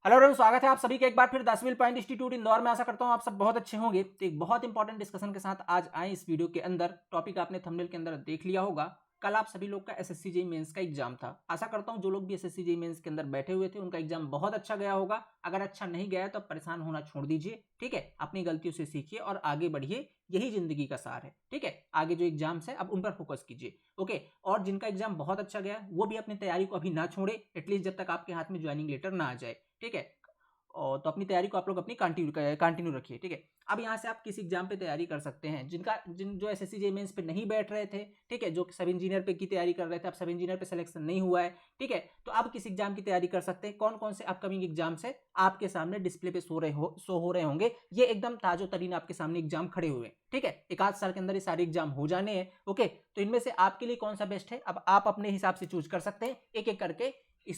Hello everyone, स्वागत है आप सभी का एक बार फिर the civil point institute Indore में। आशा करता हूं आप सब बहुत अच्छे होंगे। तो एक बहुत इंपॉर्टेंट डिस्कशन के साथ आज आए इस वीडियो के अंदर। टॉपिक आपने थंबनेल के अंदर देख लिया होगा। कल आप सभी लोग का एसएससी जेईई मेंस का एग्जाम था। आशा करता हूं जो लोग भी एसएससी जेईई मेंस के अंदर बैठे हुए थे उनका एग्जाम बहुत अच्छा गया होगा। अगर अच्छा नहीं गया तो परेशान होना छोड़ दीजिए, ठीक है। अपनी गलतियों से सीखिए और आगे बढ़िए, यही जिंदगी का सार है, ठीक है। आगे जो एग्जाम्स है अब उन पर फोकस कीजिए, ओके। और जिनका एग्जाम बहुत अच्छा गया वो भी अपनी तैयारी को अभी ना छोड़े, एटलीस्ट जब तक आपके हाथ में ज्वाइनिंग लेटर ना आ जाए, ठीक है। और तो अपनी तैयारी को आप लोग अपनी कंटिन्यू रखिए, ठीक है। अब यहाँ से आप किस एग्जाम पे तैयारी कर सकते हैं, जिन जो एसएससी जेईई मेंस पे नहीं बैठ रहे थे, ठीक है, जो सब इंजीनियर पे की तैयारी कर रहे थे, अब सब इंजीनियर पे सिलेक्शन नहीं हुआ है, ठीक है। तो अब किस एग्जाम की तैयारी कर सकते हैं, कौन कौन से अपकमिंग एग्जाम्स है आपके सामने डिस्प्ले पे शो हो रहे होंगे। ये एकदम ताजो तरीन आपके सामने एग्जाम खड़े हुए, ठीक है। एक आध साल के अंदर ये सारे एग्जाम हो जाने हैं, ओके। तो इनमें से आपके लिए कौन सा बेस्ट है, अब आप अपने हिसाब से चूज कर सकते हैं। एक एक करके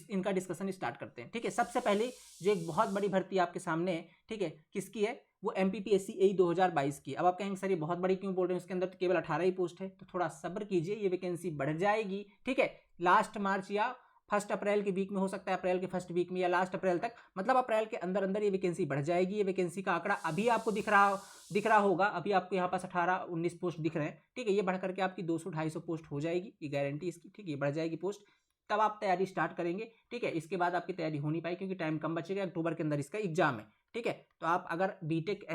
इनका डिस्कशन स्टार्ट करते हैं, ठीक है। सबसे पहले जो एक बहुत बड़ी भर्ती आपके सामने है, ठीक है, किसकी है, वो एमपीपीएससी एई 2022 की। अब आप कहेंगे सर ये बहुत बड़ी क्यों बोल रहे हैं, उसके अंदर तो केवल 18 ही पोस्ट है। तो थोड़ा सब्र कीजिए, ये वैकेंसी बढ़ जाएगी, ठीक है। लास्ट मार्च या फर्स्ट अप्रैल के वीक में, हो सकता है अप्रैल के फर्स्ट वीक में या लास्ट अप्रैल तक, मतलब अप्रैल के अंदर अंदर ये वैकेंसी बढ़ जाएगी। ये वैकेंसी का आंकड़ा अभी आपको दिख रहा होगा। अभी आपको यहाँ पास 18-19 पोस्ट दिख रहे हैं, ठीक है। ये बढ़ करके आपकी 200-250 पोस्ट हो जाएगी, ये गारंटी इसकी, ठीक है। ये बढ़ जाएगी पोस्ट, तब आप तैयारी स्टार्ट करेंगे, ठीक है। इसके बाद आपकी तैयारी हो नहीं पाई क्योंकि टाइम कम बचेगा, अक्टूबर के अंदर इसका एग्जाम है, ठीक है। तो आप अगर बीटेक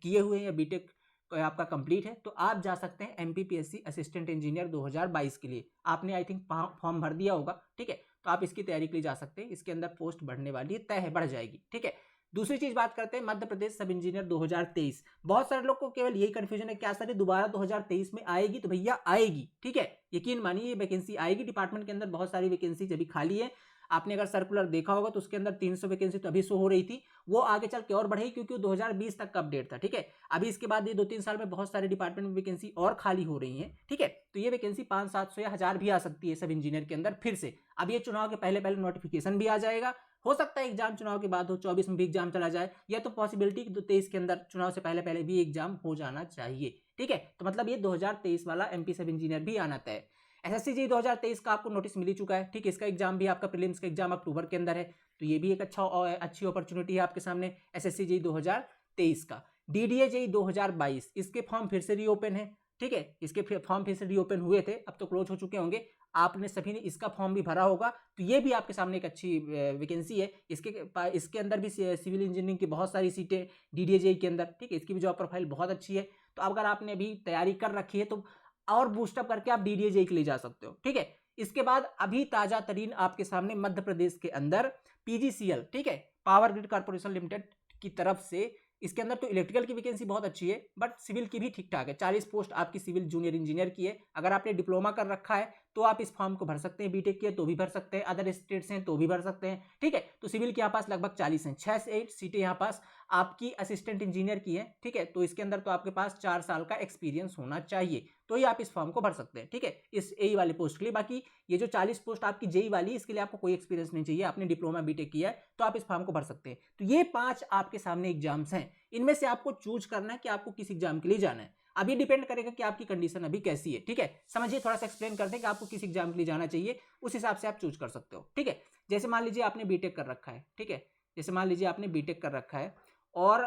किए हुए हैं या बीटेक आपका कंप्लीट है तो आप जा सकते हैं एमपीपीएससी असिस्टेंट इंजीनियर 2022 के लिए। आपने आई थिंक फॉर्म भर दिया होगा, ठीक है। तो आप इसकी तैयारी के लिए जा सकते हैं। इसके अंदर पोस्ट बढ़ने वाली है, तय है, बढ़ जाएगी, ठीक है। दूसरी चीज बात करते हैं मध्य प्रदेश सब इंजीनियर 2023। बहुत सारे लोग को केवल यही कंफ्यूजन है, क्या सर ये दोबारा 2023 में आएगी, तो भैया आएगी, ठीक है। यकीन मानिए ये वैकेंसी आएगी। डिपार्टमेंट के अंदर बहुत सारी वैकेंसी अभी खाली है। आपने अगर सर्कुलर देखा होगा तो उसके अंदर 300 वैकेंसी तो अभी शो हो रही थी, वो आगे चल के और बढ़ेगी क्योंकि वो 2020 तक का अपडेट था, ठीक है। अभी इसके बाद ये 2-3 साल में बहुत सारे डिपार्टमेंट में वैकेंसी और खाली हो रही है, ठीक है। तो ये वैकेंसी 500-700 या 1000 भी आ सकती है सब इंजीनियर के अंदर फिर से। अब ये चुनाव के पहले पहले नोटिफिकेशन भी आ जाएगा। हो सकता है एग्जाम चुनाव के बाद हो, 24 में भी एग्जाम चला जाए, या तो पॉसिबिलिटी 23 के अंदर चुनाव से पहले पहले भी एग्जाम हो जाना चाहिए, ठीक है। तो मतलब ये 2023 वाला एमपी सब इंजीनियर भी आना तय। एसएससी जी 2023 का आपको नोटिस मिल ही चुका है, ठीक है। इसका एग्जाम भी, आपका प्रीलिम्स का एग्जाम अक्टूबर के अंदर है। तो ये भी एक अच्छी अपॉर्चुनिटी है आपके सामने एसएससी जी 2023 का। डीडीए जेईई 2022, इसके फॉर्म फिर से रीओपन है, ठीक है। इसके फॉर्म फिर से रीओपन हुए थे, अब तो क्लोज हो चुके होंगे। आपने सभी ने इसका फॉर्म भी भरा होगा, तो ये भी आपके सामने एक अच्छी वैकेंसी है। इसके अंदर भी सिविल इंजीनियरिंग की बहुत सारी सीटें डीडीए जेईई के अंदर, ठीक है। इसकी भी जॉब प्रोफाइल बहुत अच्छी है। तो अगर आपने अभी तैयारी कर रखी है तो और बूस्टअप करके आप डीडीए जेईई के लिए जा सकते हो, ठीक है। इसके बाद अभी ताजा तरीन आपके सामने मध्य प्रदेश के अंदर पीजीसीएल, ठीक है, पावर ग्रिड कॉर्पोरेशन लिमिटेड की तरफ से। इसके अंदर तो इलेक्ट्रिकल की वैकेंसी बहुत अच्छी है, बट सिविल की भी ठीक ठाक है। 40 पोस्ट आपकी सिविल जूनियर इंजीनियर की है। अगर आपने डिप्लोमा कर रखा है तो आप इस फॉर्म को भर सकते हैं, बीटेक किए तो भी भर सकते हैं, अदर स्टेट्स हैं तो भी भर सकते हैं, ठीक है। तो सिविल के यहाँ पास लगभग 40 हैं, 6 से 8 सीटें यहाँ पास आपकी असिस्टेंट इंजीनियर की है, ठीक है। तो इसके अंदर तो आपके पास 4 साल का एक्सपीरियंस होना चाहिए, तो ही आप इस फॉर्म को भर सकते हैं, ठीक है, इस एई वाले पोस्ट के लिए। बाकी ये जो 40 पोस्ट आपकी जेई वाली, इसके लिए आपको कोई एक्सपीरियंस नहीं चाहिए, आपने डिप्लोमा बीटेक किया है तो आप इस फॉर्म को भर सकते हैं। तो ये 5 आपके सामने एग्जाम्स हैं, इनमें से आपको चूज करना है कि आपको किस एग्जाम के लिए जाना है। अब ये डिपेंड करेगा कि आपकी कंडीशन अभी कैसी है, ठीक है। समझिए, थोड़ा सा एक्सप्लेन करते हैं कि आपको किस एग्जाम के लिए जाना चाहिए, उस हिसाब से आप चूज कर सकते हो, ठीक है। जैसे मान लीजिए आपने बीटेक कर रखा है, ठीक है। जैसे मान लीजिए आपने बीटेक कर रखा है और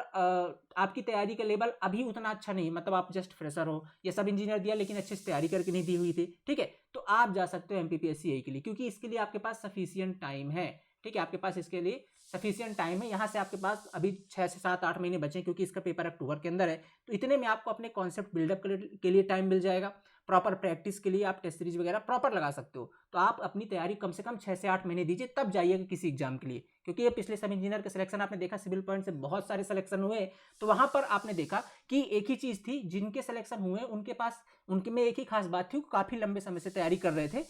आपकी तैयारी का लेवल अभी उतना अच्छा नहीं, मतलब आप जस्ट फ्रेशर हो, या सब इंजीनियर दिया लेकिन अच्छे से तैयारी करके नहीं दी हुई थी, ठीक है। तो आप जा सकते हो एमपीपीएससी एई के लिए, क्योंकि इसके लिए आपके पास सफिशियंट टाइम है, ठीक है। आपके पास इसके लिए सफिशियंट टाइम है। यहाँ से आपके पास अभी 6 से 7-8 महीने बचे, क्योंकि इसका पेपर अक्टूबर के अंदर है। तो इतने में आपको अपने कॉन्सेप्ट बिल्डअप के लिए टाइम मिल जाएगा। प्रॉपर प्रैक्टिस के लिए आप टेस्ट सीरीज वगैरह प्रॉपर लगा सकते हो। तो आप अपनी तैयारी कम से कम 6 से 8 महीने दीजिए, तब जाइएगा किसी एग्जाम के लिए। क्योंकि ये पिछले सब इंजीनियर के सिलेक्शन आपने देखा, सिविल पॉइंट से बहुत सारे सिलेक्शन हुए, तो वहां पर आपने देखा कि एक ही चीज थी, जिनके सिलेक्शन हुए उनके में एक ही खास बात थी, काफी लंबे समय से तैयारी कर रहे थे।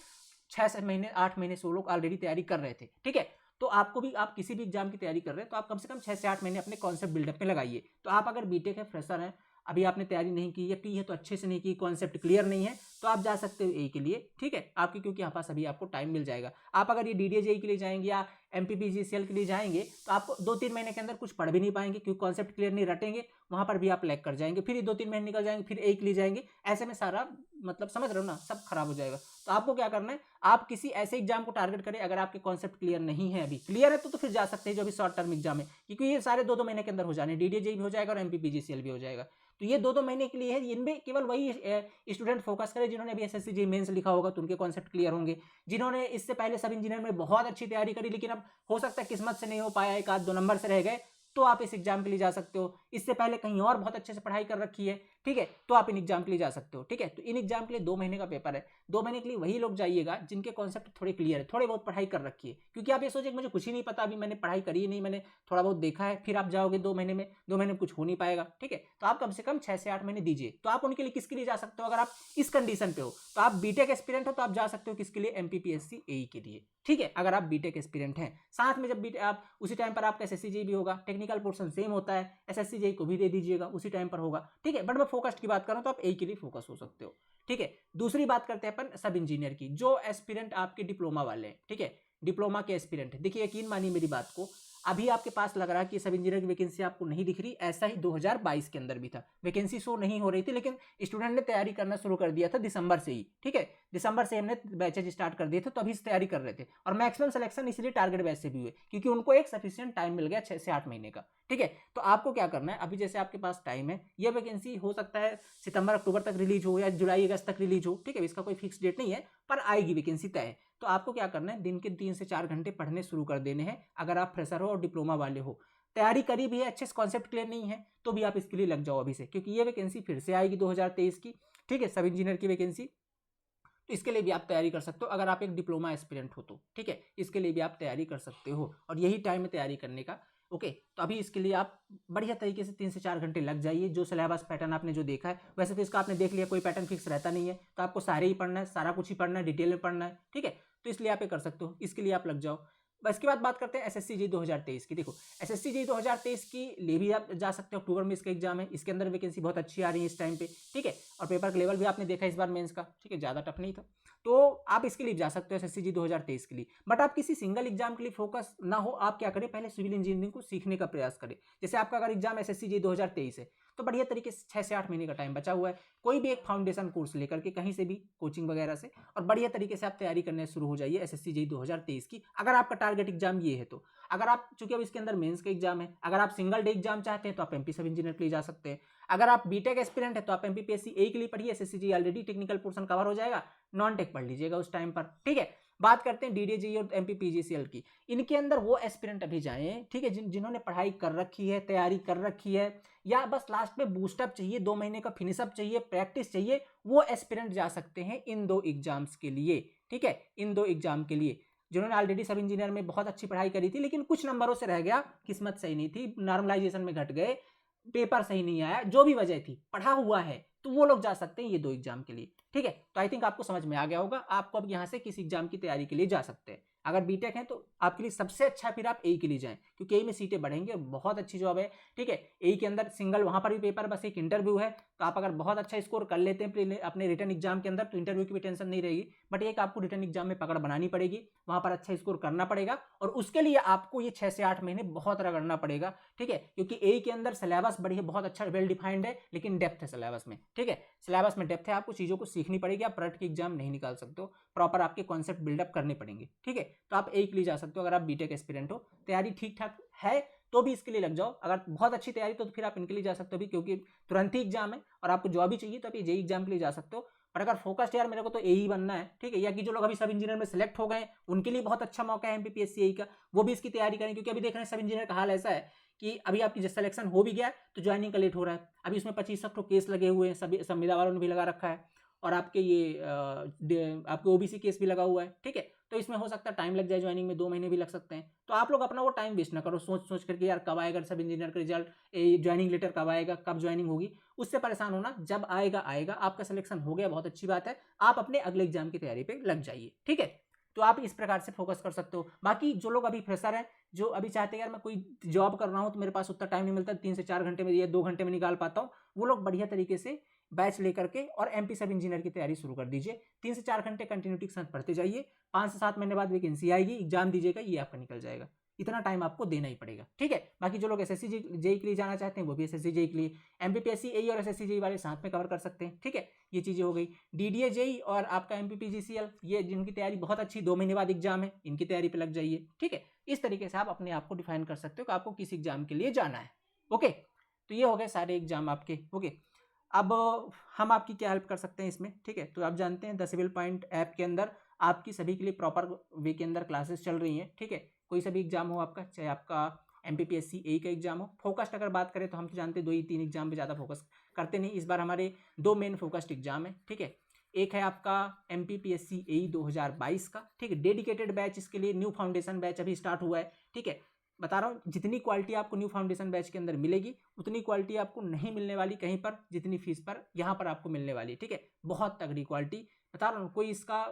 6 से महीने 8 महीने से वो लोग ऑलरेडी तैयारी कर रहे थे, ठीक है। तो आपको भी, आप किसी भी एग्जाम की तैयारी कर रहे हैं तो आप कम से कम 6 से 8 महीने अपने कॉन्सेप्ट बिल्डअप में लगाइए। तो आप अगर बीटेक है, फ्रेशर है, अभी आपने तैयारी नहीं की या की है तो अच्छे से नहीं की, कॉन्सेप्ट क्लियर नहीं है, तो आप जा सकते हो ए के लिए, ठीक है। आपकी क्योंकि यहाँ पास अभी आपको टाइम मिल जाएगा। आप अगर ये डीडीए जेईई के लिए जाएंगे या एमपीपीजीसीएल के लिए जाएंगे तो आपको 2-3 महीने के अंदर कुछ पढ़ भी नहीं पाएंगे, क्योंकि कॉन्सेप्ट क्लियर नहीं रटेंगे, वहां पर भी आप लैग कर जाएंगे। फिर ये 2-3 महीने निकल जाएंगे, फिर ए के लिए जाएंगे, ऐसे में सारा मतलब समझ रहे हो ना, सब खराब हो जाएगा। तो आपको क्या करना है, आप किसी ऐसे एग्जाम को टारगेट करें अगर आपके कॉन्सेप्ट क्लियर नहीं है, अभी क्लियर है तो फिर जा सकते हैं जो अभी शॉर्ट टर्म एग्जाम है, क्योंकि ये सारे 2-2 महीने के अंदर हो जाने, डीडीजे भी हो जाएगा और एमपीपीजीसीएल भी हो जाएगा। तो ये 2-2 महीने के लिए है, इनमें केवल वही स्टूडेंट फोकस करे जिन्होंने अभी एसएससी जेईई मेंस लिखा होगा, तो उनके कॉन्सेप्ट क्लियर होंगे। जिन्होंने इससे पहले सब इंजीनियर में बहुत अच्छी तैयारी करी लेकिन अब हो सकता है किस्मत से नहीं हो पाया, एक आध 2 नंबर से रह गए, तो आप इस एग्जाम के लिए जा सकते हो। इससे पहले कहीं और बहुत अच्छे से पढ़ाई कर रखी है, ठीक है, तो आप इन एग्जाम के लिए जा सकते हो। ठीक है, तो इन एग्जाम के लिए 2 महीने का पेपर है, 2 महीने के लिए वही लोग जाइएगा जिनके कॉन्सेप्ट थोड़े क्लियर है, थोड़े बहुत पढ़ाई कर रखी है। क्योंकि आप ये सोचिए मुझे कुछ ही नहीं पता, अभी मैंने पढ़ाई करी ही नहीं, मैंने थोड़ा बहुत देखा है, फिर आप जाओगे 2 महीने में, 2 महीने में कुछ हो नहीं पाएगा। ठीक है, तो आप कम से कम 6 से 8 महीने दीजिए। तो आप उनके लिए किसके लिए जा सकते हो, अगर आप इस कंडीशन पे हो तो आप बीटेक एस्पिरेंट हो तो आप जा सकते हो किसके लिए, एमपीपीएससी एई के लिए। ठीक है, अगर आप बीटेक एस्पिरेंट हैं, साथ में जब आप उसी टाइम पर आपका एसएससी जेईई भी होगा, टेक्निकल पोर्शन सेम होता है, एसएससी जेईई को भी दे दीजिएगा, उसी टाइम पर होगा। ठीक है, बट मैं फोकस्ड की बात करूं तो आप एई के लिए फोकस हो सकते हो। ठीक है, दूसरी बात करते हैं अपन सब इंजीनियर की, जो एस्पिरेंट आपके डिप्लोमा वाले हैं। ठीक है, डिप्लोमा के एस्पिरेंट, देखिए यकीन मानिए मेरी बात को, अभी आपके पास लग रहा है कि सब इंजीनियर की वैकेंसी आपको नहीं दिख रही, ऐसा ही 2022 के अंदर भी था, वैकेंसी शो नहीं हो रही थी, लेकिन स्टूडेंट ने तैयारी करना शुरू कर दिया था दिसंबर से ही। ठीक है, दिसंबर से हमने बैचेज स्टार्ट कर दिए थे, तो अभी से तैयारी कर रहे थे, और मैक्सिमम सिलेक्शन इसलिए टारगेट बैच से भी हुए क्योंकि उनको एक सफिशिएंट टाइम मिल गया 6 से 8 महीने का। ठीक है, तो आपको क्या करना है, अभी जैसे आपके पास टाइम है, ये वैकेंसी हो सकता है सितंबर अक्टूबर तक रिलीज हो या जुलाई अगस्त तक रिलीज हो। ठीक है, इसका कोई फिक्स डेट नहीं है, पर आएगी वैकेंसी तय है। तो आपको क्या करना है, दिन के 3 से 4 घंटे पढ़ने शुरू कर देने हैं, अगर आप फ्रेशर हो और डिप्लोमा वाले हो, तैयारी करी भी है, अच्छे से कॉन्सेप्ट क्लियर नहीं है तो भी आप इसके लिए लग जाओ अभी से, क्योंकि ये वैकेंसी फिर से आएगी 2023 की। ठीक है, सब इंजीनियर की वैकेंसी, तो इसके लिए भी आप तैयारी कर सकते हो अगर आप एक डिप्लोमा एस्पिरेंट हो तो। ठीक है, इसके लिए भी आप तैयारी कर सकते हो और यही टाइम है तैयारी करने का। ओके, तो अभी इसके लिए आप बढ़िया तरीके से 3 से 4 घंटे लग जाइए। जो सिलेबस पैटर्न आपने जो देखा है, वैसे तो इसका आपने देख लिया, कोई पैटर्न फिक्स रहता नहीं है, तो आपको सारे ही पढ़ना है, सारा कुछ ही पढ़ना है, डिटेल में पढ़ना है। ठीक है, तो इसलिए आप ये कर सकते हो, इसके लिए आप लग जाओ। बस इसके बाद बात करते हैं एसएससी जेईई 2023 की। देखो, एसएससी जेईई 2023 की लिए भी आप जा सकते हो, अक्टूबर में इसका एग्जाम है, इसके अंदर वैकेंसी बहुत अच्छी आ रही है इस टाइम पे। ठीक है, और पेपर का लेवल भी आपने देखा इस बार मेंस का, ठीक है, ज़्यादा टफ नहीं था, तो आप इसके लिए जा सकते हो एसएससी जेईई 2023 के लिए। बट आप किसी सिंगल एग्जाम के लिए फोकस ना हो, आप क्या करें, पहले सिविल इंजीनियरिंग को सीखने का प्रयास करें। जैसे आपका अगर एग्जाम एसएससी जेईई 2023 है तो बढ़िया तरीके से 6 से 8 महीने का टाइम बचा हुआ है, कोई भी एक फाउंडेशन कोर्स लेकर के कहीं से भी, कोचिंग वगैरह से, और बढ़िया तरीके से आप तैयारी करने शुरू हो जाइए एसएससी जेईई 2023 की, अगर आपका टारगेट एग्जाम ये है तो। अगर आप, चूंकि अब इसके अंदर मेंस का एग्जाम है, अगर आप सिंगल डे एग्जाम चाहते हैं तो आप एमपी सब इंजीनियर के लिए जा सकते हैं। अगर आप बीटेक एस्पिरेंट है तो आप एमपीपीएससी ए के लिए पढ़िए, SSC JEE already technical portion cover हो जाएगा, नॉन टेक पढ़ लीजिएगा उस टाइम पर। ठीक है, बात करते हैं डीडीए जेईई और एमपीपीजीसीएल की। इनके अंदर वो एस्पिरेंट अभी जाएं, ठीक है, जिन्होंने पढ़ाई कर रखी है, तैयारी कर रखी है, या बस लास्ट में बूस्टअप चाहिए, 2 महीने का फिनिशअप चाहिए, प्रैक्टिस चाहिए, वो एस्पिरेंट जा सकते हैं इन 2 एग्जाम्स के लिए। ठीक है, इन 2 एग्जाम के लिए, जिन्होंने ऑलरेडी सब इंजीनियर में बहुत अच्छी पढ़ाई करी थी लेकिन कुछ नंबरों से रह गया, किस्मत सही नहीं थी, नॉर्मलाइजेशन में घट गए, पेपर सही नहीं आया, जो भी वजह थी, पढ़ा हुआ है, तो वो लोग जा सकते हैं ये 2 एग्जाम के लिए। ठीक है, तो आई थिंक आपको समझ में आ गया होगा, आपको अब यहाँ से किसी एग्जाम की तैयारी के लिए जा सकते हैं। अगर बीटेक है तो आपके लिए सबसे अच्छा फिर आप एई के लिए जाएं, क्योंकि एई में सीटें बढ़ेंगे, बहुत अच्छी जॉब है। ठीक है, एई के अंदर सिंगल वहां पर भी पेपर, बस एक इंटरव्यू है, तो आप अगर बहुत अच्छा स्कोर कर लेते हैं अपने रिटर्न एग्जाम के अंदर तो इंटरव्यू की भी टेंशन नहीं रहेगी, बट एक आपको रिटर्न एग्जाम में पकड़ बनानी पड़ेगी, वहां पर अच्छा स्कोर करना पड़ेगा, और उसके लिए आपको ये 6 से 8 महीने बहुत रगड़ना पड़ेगा। ठीक है, क्योंकि एई के अंदर सिलेबस बढ़िया, बहुत अच्छा वेल डिफाइंड है, लेकिन डेप्थ है सिलेबस में। ठीक है, सिलेबस में डेप्थ है, आपको चीज़ों को सीखनी पड़ेगी, आप रट के एग्जाम नहीं निकाल सकते हो, प्रॉपर आपके कॉन्सेप्ट बिल्डअप करने पड़ेंगे। ठीक है, तो आप एक लिए जा सकते हो अगर आप बीटेक एस्पिरेंट हो, तैयारी ठीक ठाक है तो भी इसके लिए लग जाओ, अगर बहुत अच्छी तैयारी तो फिर आप इनके लिए जा सकते हो भी, क्योंकि तुरंत ही एग्जाम है और आपको जॉब ही चाहिए, तो आप ये जेईई एग्जाम के लिए जा सकते हो। पर अगर फोकस्ड यार मेरे को तो एई बनना है, ठीक है, या कि जो लोग अभी सब इंजीनियर में सिलेक्ट हो गए उनके लिए बहुत अच्छा मौका है एमपीपीएससी एई का, वो भी इसकी तैयारी करें, क्योंकि अभी देख रहे हैं सब इंजीनियर का हाल ऐसा है कि अभी आपकी जब सिलेक्शन हो भी गया तो ज्वाइनिंग का लेट हो रहा है। अभी उसमें 25 केस लगे हुए हैं, सभी संविदा वालों ने भी लगा रखा है, और आपके ये आपके ओबीसी केस भी लगा हुआ है। ठीक है, तो इसमें हो सकता है टाइम लग जाए, ज्वाइनिंग में 2 महीने भी लग सकते हैं। तो आप लोग अपना वो टाइम वेस्ट ना करो सोच सोच करके यार कब आएगा सब इंजीनियर का रिजल्ट, ज्वाइनिंग लेटर कब आएगा, कब ज्वाइनिंग होगी, उससे परेशान होना, जब आएगा आएगा, आपका सिलेक्शन हो गया बहुत अच्छी बात है, आप अपने अगले एग्जाम की तैयारी पे लग जाइए। ठीक है, तो आप इस प्रकार से फोकस कर सकते हो। बाकी जो लोग अभी फ्रेशर हैं, जो अभी चाहते हैं यार मैं कोई जॉब कर रहा हूँ तो मेरे पास उतना टाइम नहीं मिलता, 3 से 4 घंटे में या 2 घंटे में निकाल पाता हूँ, वो लोग बढ़िया तरीके से बैच लेकर के और एमपी सब इंजीनियर की तैयारी शुरू कर दीजिए। 3 से 4 घंटे कंटिन्यूटी के साथ पढ़ते जाइए, 5 से 7 महीने बाद वैकेंसी आएगी, एग्जाम दीजिएगा, ये आपका निकल जाएगा। इतना टाइम आपको देना ही पड़ेगा, ठीक है। बाकी जो लोग एसएससी जेईई के लिए जाना चाहते हैं वो भी एसएससी जेईई के लिए एमपीपीएससी एई और एसएससी जेईई वाले साथ में कवर कर सकते हैं, ठीक है। ये चीज़ें हो गई। डीडीए जेईई और आपका एमपीपीजीसीएल, ये जिनकी तैयारी बहुत अच्छी 2 महीने बाद एग्जाम है, इनकी तैयारी पे लग जाइए, ठीक है। इस तरीके से आप अपने आप को डिफाइन कर सकते हो कि आपको किस एग्जाम के लिए जाना है, ओके। तो ये हो गए सारे एग्जाम आपके, ओके। अब हम आपकी क्या हेल्प कर सकते हैं इसमें, ठीक है। तो आप जानते हैं द सिविल पॉइंट ऐप के अंदर आपकी सभी के लिए प्रॉपर वे के अंदर क्लासेस चल रही हैं, ठीक है। कोई सा भी एग्जाम हो आपका, चाहे आपका एमपीपीएससी एई का एग्जाम हो, फोकस्ड अगर बात करें तो हम तो जानते हैं 2 ही 3 एग्जाम पे ज़्यादा फोकस करते नहीं। इस बार हमारे 2 मेन फोकस्ड एग्जाम है, ठीक है। एक है आपका एमपीपीएससी एई 2022 का, ठीक है, डेडिकेटेड बैच, इसके लिए न्यू फाउंडेशन बैच अभी स्टार्ट हुआ है, ठीक है। बता रहा हूँ जितनी क्वालिटी आपको न्यू फाउंडेशन बैच के अंदर मिलेगी उतनी क्वालिटी आपको नहीं मिलने वाली कहीं पर, जितनी फीस पर यहाँ पर आपको मिलने वाली है, ठीक है। बहुत तगड़ी क्वालिटी बता रहा हूँ, कोई इसका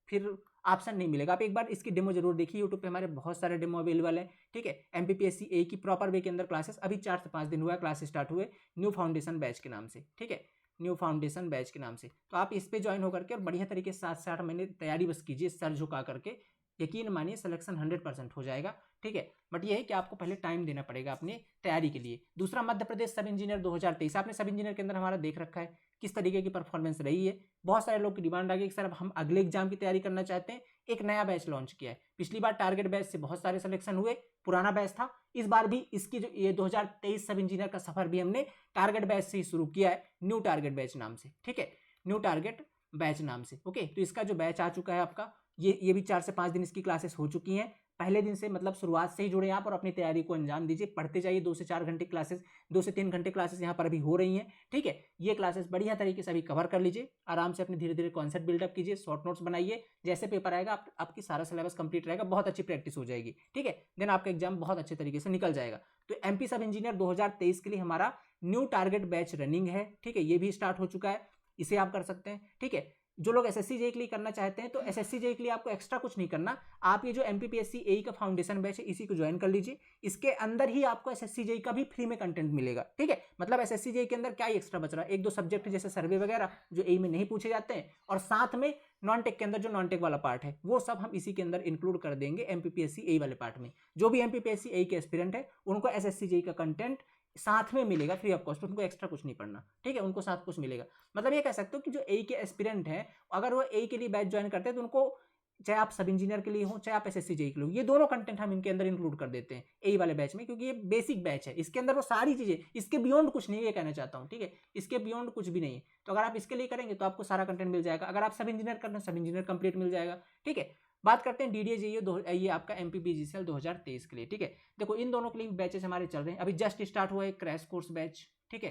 फिर ऑप्शन नहीं मिलेगा। आप एक बार इसकी डेमो जरूर देखिए, यूट्यूब पे हमारे बहुत सारे डेमो अवेलेबल है, ठीक है। एमपीपीएससी एई की प्रॉपर वे के अंदर क्लासेस अभी 4 से 5 दिन हुआ है क्लास स्टार्ट हुए, न्यू फाउंडेशन बैच के नाम से, ठीक है, न्यू फाउंडेशन बैच के नाम से। तो आप इस पे ज्वाइन होकर के और बढ़िया तरीके से 7 से 8 महीने तैयारी बस कीजिए सर झुका करके, यकीन मानिए सिलेक्शन 100% हो जाएगा, ठीक है। बट ये है कि आपको पहले टाइम देना पड़ेगा अपने तैयारी के लिए। दूसरा, मध्य प्रदेश सब इंजीनियर 2023, आपने सब इंजीनियर के अंदर हमारा देख रखा है किस तरीके की परफॉर्मेंस रही है। बहुत सारे लोग की डिमांड आ गई कि सर अब हम अगले एग्जाम की तैयारी करना चाहते हैं, एक नया बैच लॉन्च किया है। पिछली बार टारगेट बैच से बहुत सारे सिलेक्शन हुए, पुराना बैच था। इस बार भी इसकी जो ये 2023 सब इंजीनियर का सफर भी हमने टारगेट बैच से ही शुरू किया है, न्यू टारगेट बैच नाम से, ठीक है, न्यू टारगेट बैच नाम से, ओके। तो इसका जो बैच आ चुका है आपका, ये भी 4 से 5 दिन इसकी क्लासेस हो चुकी हैं। पहले दिन से मतलब शुरुआत से ही जुड़े आप और अपनी तैयारी को अंजाम दीजिए, पढ़ते जाइए। 2 से 4 घंटे क्लासेस, 2 से 3 घंटे क्लासेस यहाँ पर अभी हो रही हैं, ठीक है। ये क्लासेस बढ़िया तरीके से अभी कवर कर लीजिए, आराम से अपने धीरे धीरे कॉन्सेप्ट बिल्डअप कीजिए, शॉर्ट नोट्स बनाइए। जैसे पेपर आएगा आपकी सारा सिलेबस कंप्लीट रहेगा, बहुत अच्छी प्रैक्टिस हो जाएगी, ठीक है। देन आपका एग्जाम बहुत अच्छे तरीके से निकल जाएगा। तो एमपी सब इंजीनियर 2023 के लिए हमारा न्यू टारगेट बैच रनिंग है, ठीक है, ये भी स्टार्ट हो चुका है, इसे आप कर सकते हैं, ठीक है। जो लोग एसएससी जेईई के लिए करना चाहते हैं तो एसएससी जेईई के लिए आपको एक्स्ट्रा कुछ नहीं करना, आप ये जो एमपीपीएससी एई का फाउंडेशन बैच है इसी को ज्वाइन कर लीजिए। इसके अंदर ही आपको एसएससी जेईई का भी फ्री में कंटेंट मिलेगा, ठीक है। मतलब एसएससी जेईई के अंदर क्या ही एक्स्ट्रा बच रहा है, 1-2 सब्जेक्ट जैसे सर्वे वगैरह जो एई में नहीं पूछे जाते हैं, और साथ में नॉन टेक के अंदर जो नॉन टेक वाला पार्ट है वो सब हम इसी के अंदर इंक्लूड कर देंगे एमपीपीएससी एई वाले पार्ट में। जो भी एमपीपीएससी एई के एस्पिरेंट है उनको एसएससी जेईई का कंटेंट साथ में मिलेगा फ्री ऑफ कॉस्ट, उनको एक्स्ट्रा कुछ नहीं पढ़ना, ठीक है, उनको साथ कुछ मिलेगा। मतलब ये कह सकते हो कि जो एई के एस्पिरेंट हैं अगर वो एई के लिए बैच ज्वाइन करते हैं तो उनको, चाहे आप सब इंजीनियर के लिए हो चाहे आप एसएससी जेईई के लिए हो, ये दोनों कंटेंट हम इनके अंदर इंक्लूड कर देते हैं एई वाले बैच में, क्योंकि ये बेसिक बैच है, इसके अंदर वो सारी चीजें, इसके बियॉन्ड कुछ नहीं है, ये कहना चाहता हूँ, ठीक है, इसके बियॉन्ड कुछ भी नहीं है। तो अगर आप इसके लिए करेंगे तो आपको सारा कंटेंट मिल जाएगा, अगर आप सब इंजीनियर करना सब इंजीनियर कंप्लीट मिल जाएगा, ठीक है। बात करते हैं डीडीए जेईई, ये आपका एमपीपीजीसीएल 2023 के लिए, ठीक है। देखो इन दोनों के लिए बैचेस हमारे चल रहे हैं, अभी जस्ट स्टार्ट हुआ है क्रैश कोर्स बैच, ठीक है,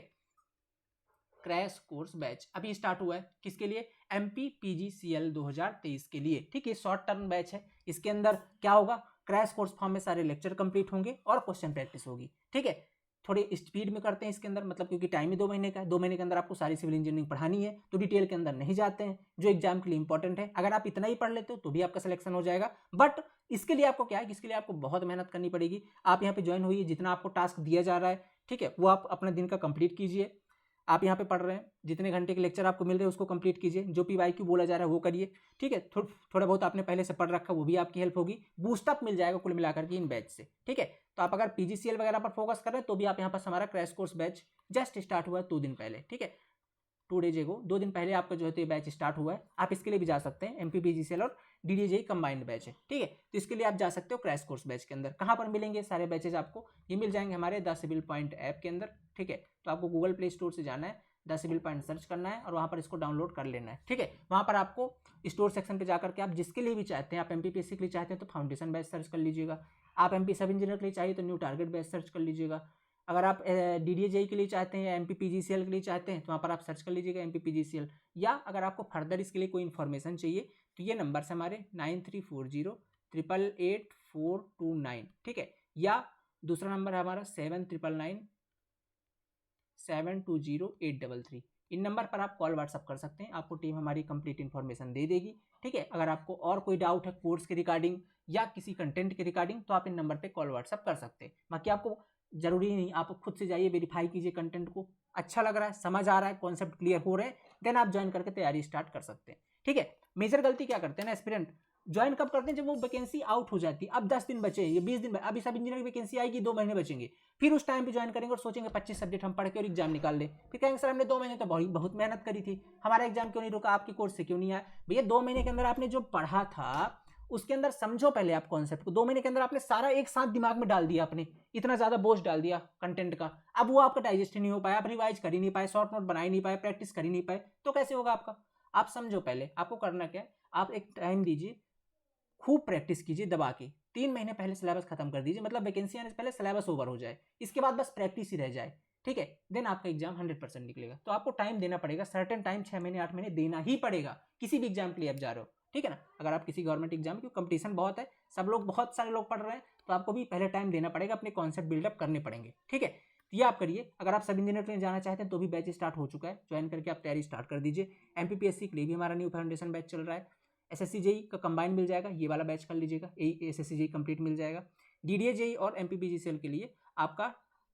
क्रैश कोर्स बैच अभी स्टार्ट हुआ है, किसके लिए, एमपीपीजीसीएल 2023 के लिए, ठीक है। शॉर्ट टर्म बैच है, इसके अंदर क्या होगा, क्रैश कोर्स फॉर्म में सारे लेक्चर कंप्लीट होंगे और क्वेश्चन प्रैक्टिस होगी, ठीक है। थोड़ी स्पीड में करते हैं इसके अंदर, मतलब क्योंकि टाइम ही 2 महीने का है, 2 महीने के अंदर आपको सारी सिविल इंजीनियरिंग पढ़ानी है, तो डिटेल के अंदर नहीं जाते हैं, जो एग्जाम के लिए इंपॉर्टेंट है। अगर आप इतना ही पढ़ लेते हो तो भी आपका सिलेक्शन हो जाएगा, बट इसके लिए आपको क्या है, इसके लिए आपको बहुत मेहनत करनी पड़ेगी। आप यहाँ पे ज्वाइन हुई, जितना आपको टास्क दिया जा रहा है, ठीक है, वो आप अपने दिन का कंप्लीट कीजिए। आप यहाँ पे पढ़ रहे हैं, जितने घंटे के लेक्चर आपको मिल रहे हैं उसको कंप्लीट कीजिए, जो पीवाईक्यू बोला जा रहा है वो करिए, ठीक है। थोड़ा बहुत आपने पहले से पढ़ रखा वो भी आपकी हेल्प होगी, बूस्टअप मिल जाएगा कुल मिलाकर के इन बैच से, ठीक है। तो आप अगर पीजीसीएल वगैरह पर फोकस कर रहे हैं तो भी आप यहाँ पर हमारा crash course batch just start हुआ है 2 दिन पहले, ठीक है, 2 डेज एगो, 2 दिन पहले आपका जो है तो बैच स्टार्ट हुआ है। आप इसके लिए भी जा सकते हैं, एमपीपीजीसीएल और डीडीए जेईई कंबाइंड बैच है, ठीक है। तो इसके लिए आप जा सकते हो क्रैश कोर्स बैच के अंदर। कहाँ पर मिलेंगे सारे बैचेज आपको, ये मिल जाएंगे हमारे द सिविल पॉइंट ऐप के अंदर, ठीक है। तो आपको गूगल प्ले स्टोर से जाना है, द सिविल पॉइंट सर्च करना है और वहाँ पर इसको डाउनलोड कर लेना है, ठीक है। वहाँ पर आपको स्टोर सेक्शन पे जाकर के आप जिसके लिए भी चाहते हैं, आप एमपीपीएससी के लिए चाहते हैं तो फाउंडेशन बैच सर्च कर लीजिएगा, आप एमपी सब इंजीनियर के लिए चाहिए तो न्यू टारगेट बैच सर्च कर लीजिएगा, अगर आप डीडीए जेईई के लिए चाहते हैं या एमपीपीजीसीएल के लिए चाहते हैं तो वहाँ पर आप सर्च कर लीजिएगा एमपीपीजीसीएल, या अगर आपको फर्दर इसके लिए कोई इन्फॉर्मेशन चाहिए तो ये नंबर से हमारे 9340888429, ठीक है, या दूसरा नंबर है हमारा 7999720833। इन नंबर पर आप कॉल व्हाट्सअप कर सकते हैं, आपको टीम हमारी कंप्लीट इन्फॉर्मेशन दे देगी, ठीक है। अगर आपको और कोई डाउट है कोर्स के रिगार्डिंग या किसी कंटेंट के रिगार्डिंग तो आप इन नंबर पे कॉल व्हाट्सअप कर सकते हैं। बाकी आपको जरूरी नहीं, आप खुद से जाइए, वेरीफाई कीजिए कंटेंट को, अच्छा लग रहा है, समझ आ रहा है, कॉन्सेप्ट क्लियर हो रहे हैं, देन आप ज्वाइन करके तैयारी स्टार्ट कर सकते हैं, ठीक है। मेजर गलती क्या करते हैं ना एस्पिरेंट, ज्वाइन कब करते हैं? जब वो वैकेंसी आउट हो जाती है। अब 10 दिन बचे, ये 20 दिन, अभी सब इंजीनियर की वैकेंसी आएगी, 2 महीने बचेंगे, फिर उस टाइम पे ज्वाइन करेंगे और सोचेंगे 25 सब्जेक्ट हम पढ़ के और एग्जाम निकाल लें। फिर कहेंगे सर हमने 2 महीने तो बहुत मेहनत करी थी, हमारा एग्जाम क्यों नहीं रुका, आपके कोर्स से क्यों नहीं आया? भैया 2 महीने के अंदर आपने जो पढ़ा था उसके अंदर समझो पहले आप कॉन्सेप्ट को। 2 महीने के अंदर आपने सारा एक साथ दिमाग में डाल दिया, आपने इतना ज्यादा बोझ डाल दिया कंटेंट का, अब वो आपका डाइजेस्ट नहीं हो पाया, आप रिवाइज कर ही नहीं पाए, शॉर्ट नोट बना ही नहीं पाए, प्रैक्टिस कर ही नहीं पाए, तो कैसे होगा आपका? आप समझो पहले आपको करना क्या है, आप एक टाइम दीजिए, खूब प्रैक्टिस कीजिए दबा के, 3 महीने पहले सिलेबस खत्म कर दीजिए, मतलब वैकेंसी आने से पहले सिलेबस ओवर हो जाए, इसके बाद बस प्रैक्टिस ही रह जाए, ठीक है, देन आपका एग्जाम 100% निकलेगा। तो आपको टाइम देना पड़ेगा, सर्टेन टाइम 6 महीने 8 महीने देना ही पड़ेगा, किसी भी एग्जाम के लिए आप जा रहे हो, ठीक है ना। अगर आप किसी गवर्नमेंट एग्जाम, क्योंकि कंपटीशन बहुत है, सब लोग, बहुत सारे लोग पढ़ रहे हैं, तो आपको भी पहले टाइम देना पड़ेगा, अपने कॉन्सेप्ट बिल्डअप करने पड़ेंगे, ठीक है। ये आप करिए। अगर आप सब इंजीनियर में जाना चाहते हैं तो भी बैच स्टार्ट हो चुका है, ज्वाइन करके आप तैयारी स्टार्ट कर दीजिए। एमपीपीएससी के लिए भी हमारा न्यू फाउंडेशन बैच चल रहा है, एसएससी जेई का कंबाइन मिल जाएगा, ये वाला बैच कर लीजिएगा, एसएससी जेई कंप्लीट मिल जाएगा। डीडीए जेई और एमपीपीजीसीएल के लिए आपका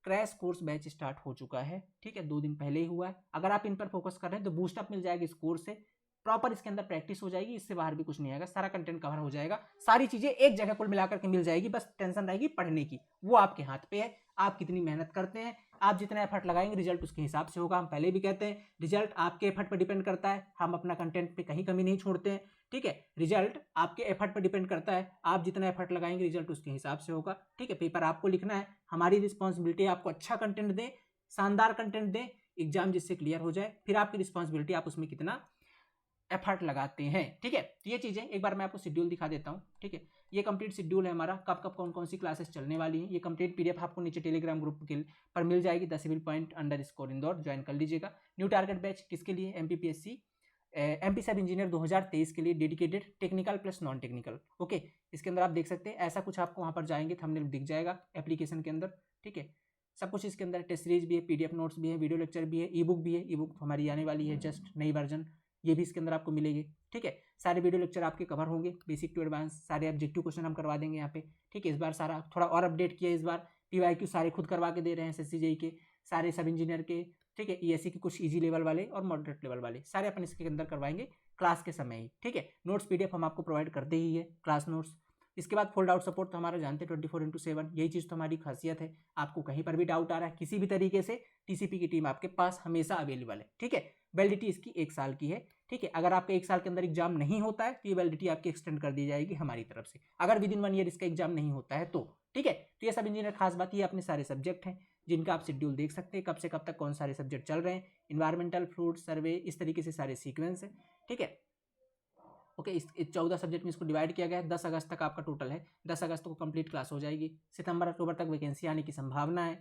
क्रैश कोर्स बैच स्टार्ट हो चुका है, ठीक है, 2 दिन पहले ही हुआ है। अगर आप इन पर फोकस कर रहे हैं तो बूस्टअप मिल जाएगा इस कोर्स से, प्रॉपर इसके अंदर प्रैक्टिस हो जाएगी, इससे बाहर भी कुछ नहीं आएगा, सारा कंटेंट कवर हो जाएगा, सारी चीजें एक जगह कुल मिलाकर के मिल जाएगी, बस टेंशन रहेगी पढ़ने की, वो आपके हाथ पे है, आप कितनी मेहनत करते हैं, आप जितना एफर्ट लगाएंगे रिजल्ट उसके हिसाब से होगा। हम पहले भी कहते हैं रिजल्ट आपके एफर्ट पर डिपेंड करता है, हम अपना कंटेंट पे कहीं कमी नहीं छोड़ते हैं, ठीक है। रिजल्ट आपके एफर्ट पर डिपेंड करता है, आप जितना एफर्ट लगाएंगे रिजल्ट उसके हिसाब से होगा, ठीक है। पेपर आपको लिखना है, हमारी रिस्पॉन्सिबिलिटी है आपको अच्छा कंटेंट दें, शानदार कंटेंट दें, एग्जाम जिससे क्लियर हो जाए, फिर आपकी रिस्पॉन्सिबिलिटी आप उसमें कितना एफर्ट लगाते हैं, ठीक है। तो ये चीजें एक बार मैं आपको शेड्यूल दिखा देता हूँ, ठीक है। ये कंप्लीट शेड्यूल है हमारा, कब कब कौन कौन सी क्लासेस चलने वाली हैं, ये कंप्लीट पीडीएफ आपको नीचे टेलीग्राम ग्रुप के पर मिल जाएगी, the civil point _ Indore, join कर लीजिएगा। न्यू टारगेट बैच किसके लिए? एमपीपीएससी एमपी सब इंजीनियर 2023 के लिए, dedicated technical plus non technical, okay. इसके अंदर आप देख सकते हैं ऐसा कुछ आपको वहां पर जाएंगे थंबनेल दिख जाएगा एप्लीकेशन के अंदर, ठीक है। सब कुछ इसके अंदर, टेस्ट सीरीज भी है, पीडीएफ नोट्स भी है, वीडियो लेक्चर भी है, ई बुक भी है, ई बुक हमारी आने वाली है जस्ट नई वर्जन, ये भी इसके अंदर आपको मिलेगी, ठीक है। सारे वीडियो लेक्चर आपके कवर होंगे, बेसिक टू एडवांस, सारे ऑब्जेक्टिव क्वेश्चन हम करवा देंगे यहाँ पे, ठीक है। इस बार सारा थोड़ा और अपडेट किया, इस बार पीवाईक्यू सारे खुद करवा के दे रहे हैं, एसएससी जेई के सारे, सब इंजीनियर के, ठीक है। ईएससी के कुछ इजी लेवल वाले और मॉडरेट लेवल वाले सारे अपन इसके अंदर करवाएंगे क्लास के समय ही, ठीक है। नोट्स पीडीएफ हम आपको प्रोवाइड करते ही है, क्लास नोट्स। इसके बाद फोल्ड आउट सपोर्ट तो हमारा जानते हैं 24/7, यही चीज़ तो हमारी खासियत है। आपको कहीं पर भी डाउट आ रहा है किसी भी तरीके से, टीसीपी की टीम आपके पास हमेशा अवेलेबल है, ठीक है। वैलिडिटी इसकी 1 साल की है, ठीक है। अगर आपका 1 साल के अंदर एग्जाम नहीं होता है तो ये वैलिडिटी आपकी एक्सटेंड कर दी जाएगी हमारी तरफ से, अगर विदिन 1 ईयर इसका एग्जाम नहीं होता है तो, ठीक है। तो ये सब इंजीनियर खास बात, ये अपने सारे सब्जेक्ट हैं जिनका आप शेड्यूल देख सकते हैं, कब से कब तक कौन सारे सब्जेक्ट चल रहे हैं, इन्वायरमेंटल, फ्रूट, सर्वे, इस तरीके से सारे सीक्वेंस है, ठीक है। ओके, इस 14 सब्जेक्ट में इसको डिवाइड किया गया है। 10 अगस्त तक आपका टोटल है, 10 अगस्त को कंप्लीट क्लास हो जाएगी। सितंबर अक्टूबर तक वैकेंसी आने की संभावना है,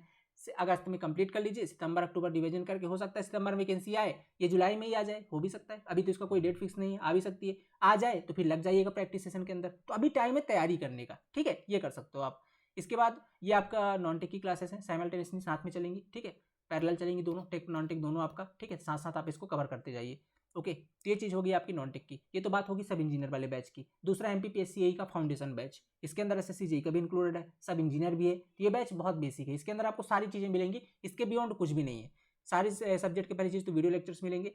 अगस्त में कंप्लीट कर लीजिए, सितंबर अक्टूबर डिवीजन करके, हो सकता है सितंबर में वैकेंसी आए, ये जुलाई में ही आ जाए, हो भी सकता है, अभी तो इसका कोई डेट फिक्स नहीं है, आ भी सकती है, आ जाए तो फिर लग जाइएगा प्रैक्टिस सेशन के अंदर, तो अभी टाइम है तैयारी करने का, ठीक है, ये कर सकते हो आप। इसके बाद ये आपका नॉन टेक की क्लासेस हैं, साइमल्टेनियसली साथ में चलेंगी, ठीक है, पैरेलल चलेंगी दोनों, टेक नॉन टेक दोनों आपका, ठीक है, साथ साथ आप इसको कवर करते जाइए, ओके। तो ये चीज़ होगी आपकी नॉन टेक की, ये तो बात होगी सब इंजीनियर वाले बैच की। दूसरा एमपीपीएससी का फाउंडेशन बैच, इसके अंदर एसएससी जेई का भी इंक्लूडेड है, सब इंजीनियर भी है, तो ये बैच बहुत बेसिक है, इसके अंदर आपको सारी चीज़ें मिलेंगी, इसके बियॉन्ड कुछ भी नहीं है, सारी सब्जेक्ट के पहली चीज़ तो वीडियो लेक्चर्स मिलेंगे,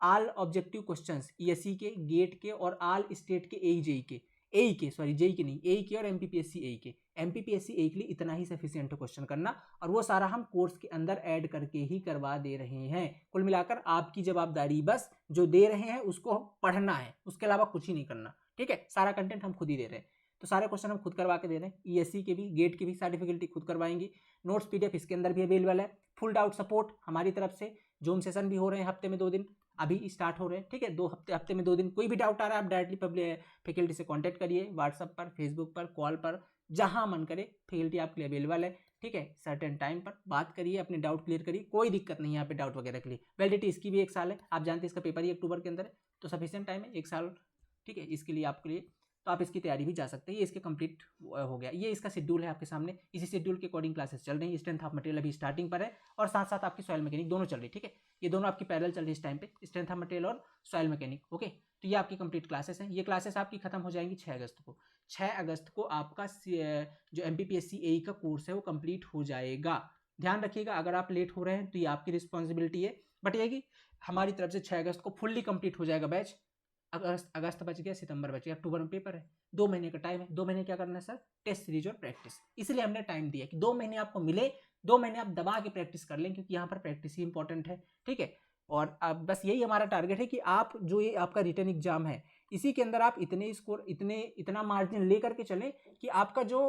ऑल ऑब्जेक्टिव क्वेश्चंस ईएससी के, गेट के और ऑल स्टेट के, एई के सॉरी जेई के नहीं, एई के और एमपीपीएससी एई के, एमपीपीएससी एई के लिए इतना ही सफिशिएंट है क्वेश्चन करना, और वो सारा हम कोर्स के अंदर ऐड करके ही करवा दे रहे हैं। कुल मिलाकर आपकी जवाबदारी बस जो दे रहे हैं उसको पढ़ना है, उसके अलावा कुछ ही नहीं करना, ठीक है। सारा कंटेंट हम खुद ही दे रहे हैं, तो सारे क्वेश्चन हम खुद करवा के दे रहे हैं, ईएससी के भी, गेट के भी, सारी फैकल्टी खुद करवाएंगी। नोट्स पीडीएफ इसके अंदर भी अवेलेबल है, फुल डाउट सपोर्ट हमारी तरफ से, जूम सेशन भी हो रहे हैं हफ्ते में 2 दिन, अभी स्टार्ट हो रहे हैं, ठीक है। 2 हफ्ते में 2 दिन, कोई भी डाउट आ रहा है आप डायरेक्टली पब्लिक फैकल्टी से कांटेक्ट करिए, व्हाट्सएप पर, फेसबुक पर, कॉल पर, जहां मन करे, फैकल्टी आपके लिए अवेलेबल है, ठीक है। सर्टेन टाइम पर बात करिए, अपने डाउट क्लियर करिए, कोई दिक्कत नहीं है यहाँ पे डाउट वगैरह के लिए। वैलिडिटी इसकी भी 1 साल है, आप जानते हैं इसका पेपर ही अक्टूबर के अंदर है, तो सफिशिएंट टाइम है 1 साल, ठीक है, इसके लिए आपके लिए, तो आप इसकी तैयारी भी जा सकते हैं। ये इसके कंप्लीट हो गया, ये इसका शेड्यूल है आपके सामने, इसी शेड्यूल के अकॉर्डिंग क्लासेस चल रही है। स्ट्रेंथ ऑफ मटेरियल अभी स्टार्टिंग पर है, और साथ साथ आपकी सॉइल मैकेनिक दोनों चल रही है, ठीक है। ये दोनों आपकी पैरेलल चल रही है इस टाइम पे, स्ट्रेंथ ऑफ मटेरियल और सॉइल मैकेनिक, ओके। तो ये आपकी कंप्लीट क्लासेस हैं, ये क्लासेस आपकी खत्म हो जाएंगी 6 अगस्त को। 6 अगस्त को आपका जो एमपीपीएससी एई का कोर्स है वो कंप्लीट हो जाएगा। ध्यान रखिएगा, अगर आप लेट हो रहे हैं तो ये आपकी रिस्पॉन्सिबिलिटी है, बट ये कि हमारी तरफ से 6 अगस्त को फुल्ली कंप्लीट हो जाएगा बैच। अगस्त बच गया, सितंबर बच गया, अक्टूबर में पेपर है, 2 महीने का टाइम है। 2 महीने क्या करना है सर? टेस्ट सीरीज और प्रैक्टिस। इसलिए हमने टाइम दिया कि 2 महीने आपको मिले, 2 महीने आप दबा के प्रैक्टिस कर लें, क्योंकि यहाँ पर प्रैक्टिस ही इंपॉर्टेंट है। ठीक है, और अब बस यही हमारा टारगेट है कि आप जो ये आपका रिटन एग्जाम है, इसी के अंदर आप इतने स्कोर, इतना मार्जिन लेकर के चलें कि आपका जो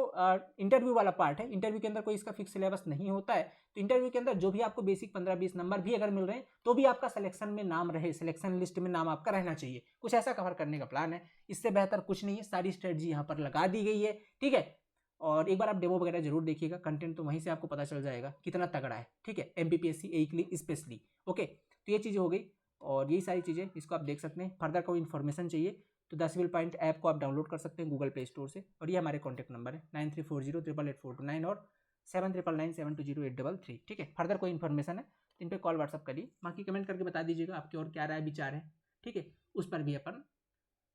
इंटरव्यू वाला पार्ट है, इंटरव्यू के अंदर कोई इसका फिक्स सिलेबस नहीं होता है, तो इंटरव्यू के अंदर जो भी आपको बेसिक 15-20 नंबर भी अगर मिल रहे हैं, तो भी आपका सिलेक्शन में नाम रहे, सिलेक्शन लिस्ट में नाम आपका रहना चाहिए। कुछ ऐसा कवर करने का प्लान है, इससे बेहतर कुछ नहीं है। सारी स्ट्रेटजी यहाँ पर लगा दी गई है। ठीक है, और एक बार आप डेमो वगैरह जरूर देखिएगा, कंटेंट तो वहीं से आपको पता चल जाएगा कितना तगड़ा है। ठीक है, MPPSC AE के लिए स्पेशली। ओके, तो ये चीज़ें हो गई और यही सारी चीज़ें, इसको आप देख सकते हैं। फर्दर कोई इन्फॉर्मेशन चाहिए तो 10 व्हील पॉइंट ऐप को आप डाउनलोड कर सकते हैं गूगल प्ले स्टोर से, और ये हमारे कॉन्टैक्ट नंबर है 9340888429 और 7999720833। ठीक है, फर्दर कोई इन्फॉर्मेशन है तो इन पर कॉल व्हाट्सअप करिए, बाकी कमेंट करके बता दीजिएगा आपके और क्या राय विचार है। ठीक है, उस पर भी अपन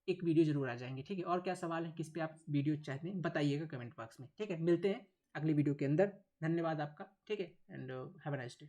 एक वीडियो जरूर आ जाएंगे। ठीक है, और क्या सवाल है, किस पे आप वीडियो चाहते हैं बताइएगा कमेंट बॉक्स में। ठीक है, मिलते हैं अगली वीडियो के अंदर। धन्यवाद आपका। ठीक है, and have a nice day.